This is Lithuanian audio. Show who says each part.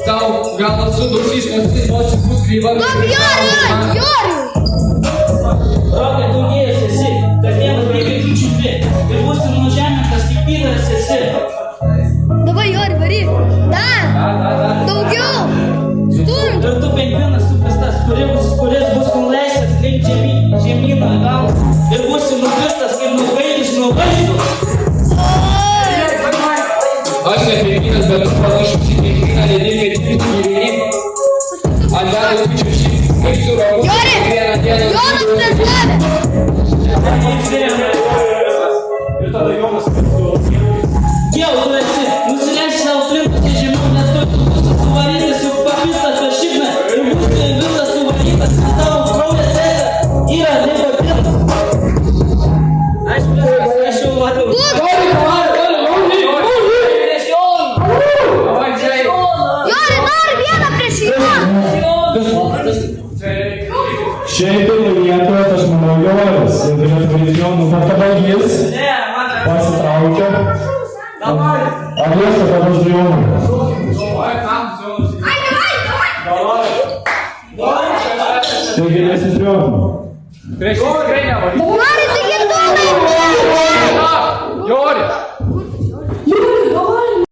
Speaker 1: Tau galvas sudaužys, nosis bus kryva.
Speaker 2: Joriu!
Speaker 3: Rokai, tu gėjus esi, kasdieną bėgai tu čiupi ir būsi nužemintas kaip pydaras esi.
Speaker 2: Davai, Jori, varyk. Dar! Daugiau! Stumk!
Speaker 3: Ir tu pingvinas supristas, kuris bus nuleistas link žemyną gal ir būsi nukristas kaip nukvailis nuo vaisių.
Speaker 1: Aš ne pingvinas, bet aš panašus į pingviną, nereikia tik gyveni. Ant ledo čiuši, kaip su rogu.
Speaker 2: Jori! Jonas transliavė!
Speaker 4: Ir tada Jonas su...
Speaker 3: Jau, tu esi, nusileisi savo plintus į žemiau, nes tu būsi suvarytas jau papistas per šikną ir būsi visas suvarytas, nes tavo kraujas esi yra nepapiltas. Aš jau labiau.
Speaker 2: Jori, nori vieną prieš Joną!
Speaker 4: Šiaip tai laimėtojas, aš manau, Jonas. Ir turės Jonų, bet kada jis pasitraukia. Ar jis kada su Jonu? Tai geresnis Jonu.
Speaker 1: Prieš tikrai nevaryk.
Speaker 2: Jori, taigi tu laimėjai!
Speaker 1: Jori!